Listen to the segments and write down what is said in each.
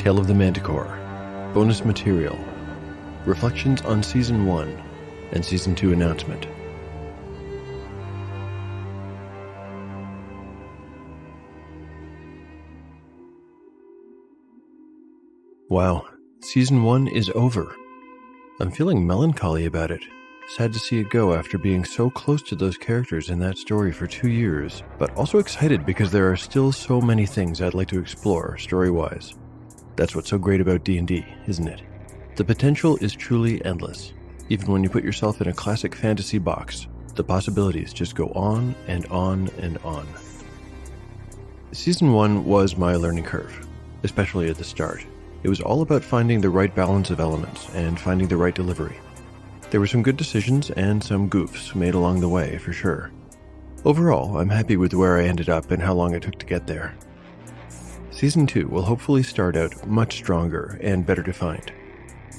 Tale of the Manticore, bonus material, reflections on Season 1 and Season 2 announcement. Wow, Season 1 is over. I'm feeling melancholy about it. Sad to see it go after being so close to those characters in that story for 2 years, but also excited because there are still so many things I'd like to explore story-wise. That's what's so great about D&D, isn't it? The potential is truly endless. Even when you put yourself in a classic fantasy box, the possibilities just go on and on and on. Season 1 was my learning curve, especially at the start. It was all about finding the right balance of elements and finding the right delivery. There were some good decisions and some goofs made along the way, for sure. Overall, I'm happy with where I ended up and how long it took to get there. Season 2 will hopefully start out much stronger and better defined.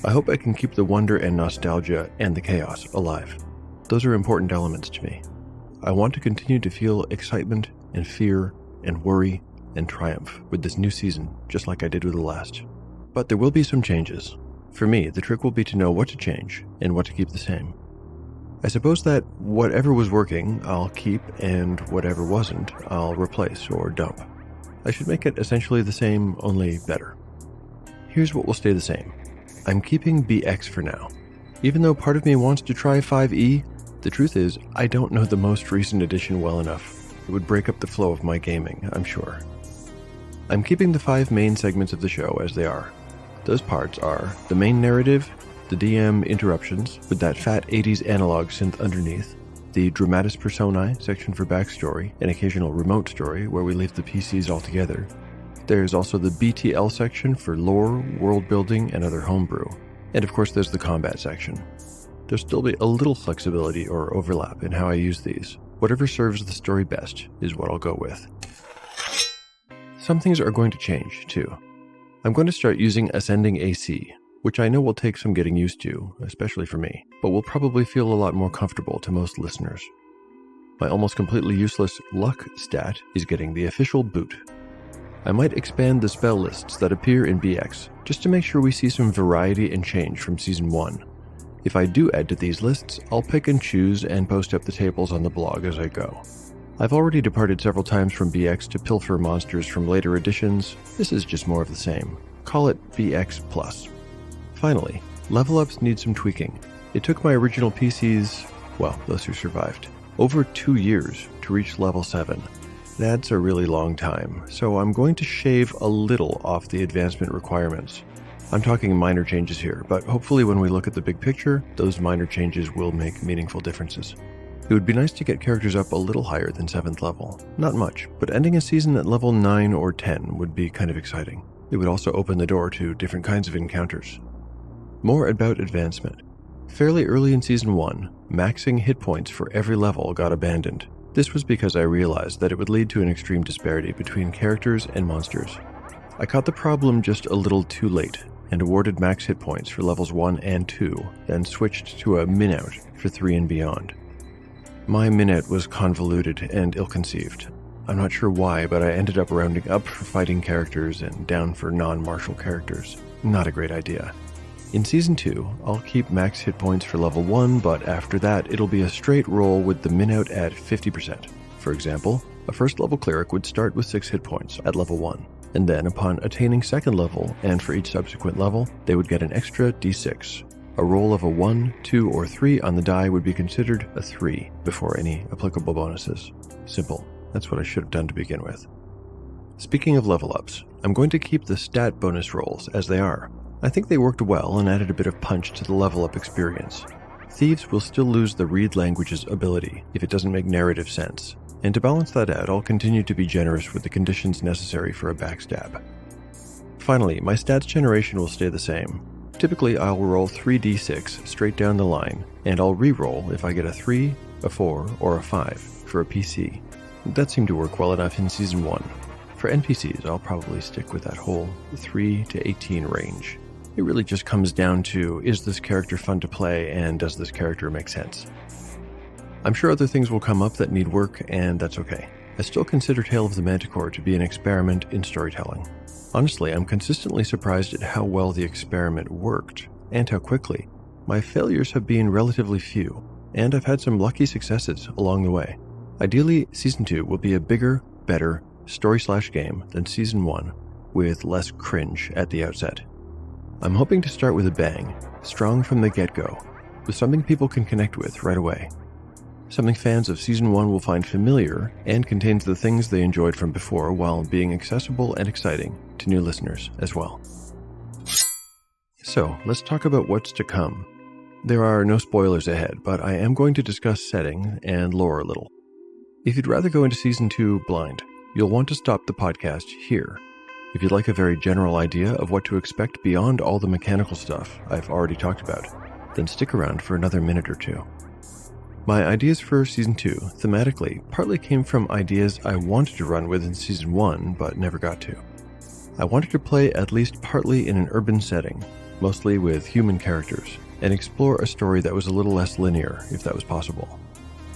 I hope I can keep the wonder and nostalgia and the chaos alive. Those are important elements to me. I want to continue to feel excitement and fear and worry and triumph with this new season, just like I did with the last. But there will be some changes. For me, the trick will be to know what to change and what to keep the same. I suppose that whatever was working, I'll keep, and whatever wasn't, I'll replace or dump. I should make it essentially the same, only better. Here's what will stay the same. I'm keeping BX for now. Even though part of me wants to try 5e, the truth is, I don't know the most recent edition well enough. It would break up the flow of my gaming, I'm sure. I'm keeping the 5 main segments of the show as they are. Those parts are the main narrative, the DM interruptions with that fat 80s analog synth underneath, the dramatis personae section for backstory, an occasional remote story where we leave the PCs altogether. There's also the BTL section for lore, world building, and other homebrew. And of course there's the combat section. There'll still be a little flexibility or overlap in how I use these. Whatever serves the story best is what I'll go with. Some things are going to change, too. I'm going to start using ascending AC, which I know will take some getting used to, especially for me, but will probably feel a lot more comfortable to most listeners. My almost completely useless luck stat is getting the official boot. I might expand the spell lists that appear in BX, just to make sure we see some variety and change from Season 1. If I do add to these lists, I'll pick and choose and post up the tables on the blog as I go. I've already departed several times from BX to pilfer monsters from later editions. This is just more of the same. Call it BX+. Finally, level ups need some tweaking. It took my original PCs, well, those who survived, over 2 years to reach level 7. That's a really long time, so I'm going to shave a little off the advancement requirements. I'm talking minor changes here, but hopefully when we look at the big picture, those minor changes will make meaningful differences. It would be nice to get characters up a little higher than 7th level. Not much, but ending a season at level 9 or 10 would be kind of exciting. It would also open the door to different kinds of encounters. More about advancement. Fairly early in Season 1, maxing hit points for every level got abandoned. This was because I realized that it would lead to an extreme disparity between characters and monsters. I caught the problem just a little too late, and awarded max hit points for levels 1 and 2, then switched to a min-out for 3 and beyond. My minute was convoluted and ill-conceived. I'm not sure why, but I ended up rounding up for fighting characters and down for non-martial characters. Not a great idea. In Season 2, I'll keep max hit points for level 1, but after that it'll be a straight roll with the min-out at 50%. For example, a first level cleric would start with 6 hit points at level 1, and then upon attaining 2nd level, and for each subsequent level, they would get an extra d6. A roll of a 1, 2, or 3 on the die would be considered a 3 before any applicable bonuses. Simple. That's what I should have done to begin with. Speaking of level ups, I'm going to keep the stat bonus rolls as they are. I think they worked well and added a bit of punch to the level up experience. Thieves will still lose the read languages ability if it doesn't make narrative sense, and to balance that out, I'll continue to be generous with the conditions necessary for a backstab. Finally, my stats generation will stay the same. Typically, I'll roll 3d6 straight down the line, and I'll re-roll if I get a 3, a 4, or a 5 for a PC. That seemed to work well enough in Season 1. For NPCs, I'll probably stick with that whole 3 to 18 range. It really just comes down to, is this character fun to play, and does this character make sense? I'm sure other things will come up that need work, and that's okay. I still consider Tale of the Manticore to be an experiment in storytelling. Honestly, I'm consistently surprised at how well the experiment worked, and how quickly. My failures have been relatively few, and I've had some lucky successes along the way. Ideally, Season 2 will be a bigger, better story/game than Season 1, with less cringe at the outset. I'm hoping to start with a bang, strong from the get-go, with something people can connect with right away. Something fans of Season 1 will find familiar and contains the things they enjoyed from before while being accessible and exciting to new listeners as well. So, let's talk about what's to come. There are no spoilers ahead, but I am going to discuss setting and lore a little. If you'd rather go into Season 2 blind, you'll want to stop the podcast here. If you'd like a very general idea of what to expect beyond all the mechanical stuff I've already talked about, then stick around for another minute or two. My ideas for Season 2, thematically, partly came from ideas I wanted to run with in Season 1, but never got to. I wanted to play at least partly in an urban setting, mostly with human characters, and explore a story that was a little less linear, if that was possible.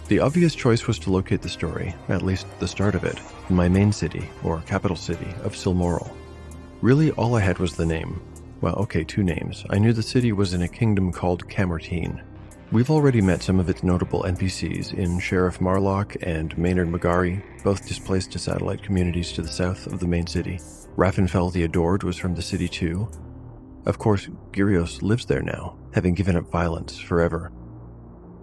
The obvious choice was to locate the story, at least the start of it, in my main city, or capital city, of Silmoral. Really, all I had was the name. Well, okay, 2 names. I knew the city was in a kingdom called Camertine. We've already met some of its notable NPCs in Sheriff Marlock and Maynard Magari, both displaced to satellite communities to the south of the main city. Raffenfell the Adored was from the city too. Of course, Gyrios lives there now, having given up violence forever.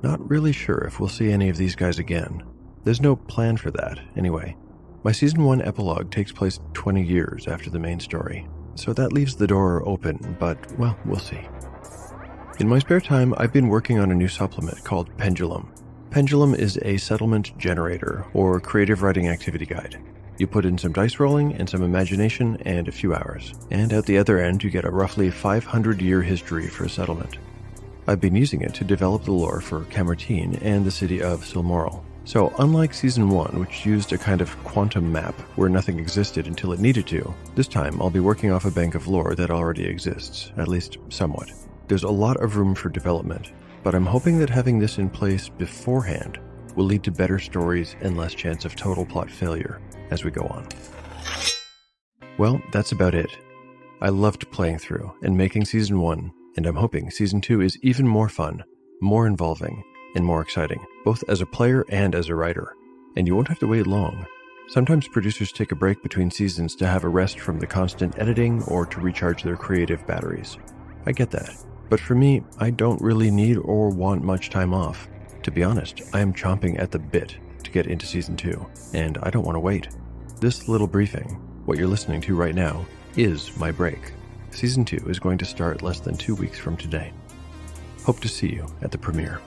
Not really sure if we'll see any of these guys again. There's no plan for that, anyway. My Season 1 epilogue takes place 20 years after the main story, so that leaves the door open, but, well, we'll see. In my spare time, I've been working on a new supplement called Pendulum. Pendulum is a settlement generator, or creative writing activity guide. You put in some dice rolling and some imagination and a few hours, and at the other end you get a roughly 500-year history for a settlement. I've been using it to develop the lore for Camertine and the city of Silmoral. So unlike Season 1, which used a kind of quantum map where nothing existed until it needed to, this time I'll be working off a bank of lore that already exists, at least somewhat. There's a lot of room for development, but I'm hoping that having this in place beforehand will lead to better stories and less chance of total plot failure as we go on. Well, that's about it. I loved playing through and making Season 1, and I'm hoping Season 2 is even more fun, more involving, and more exciting, both as a player and as a writer. And you won't have to wait long. Sometimes producers take a break between seasons to have a rest from the constant editing or to recharge their creative batteries. I get that. But for me, I don't really need or want much time off. To be honest, I am chomping at the bit to get into Season 2, and I don't want to wait. This little briefing, what you're listening to right now, is my break. Season 2 is going to start less than 2 weeks from today. Hope to see you at the premiere.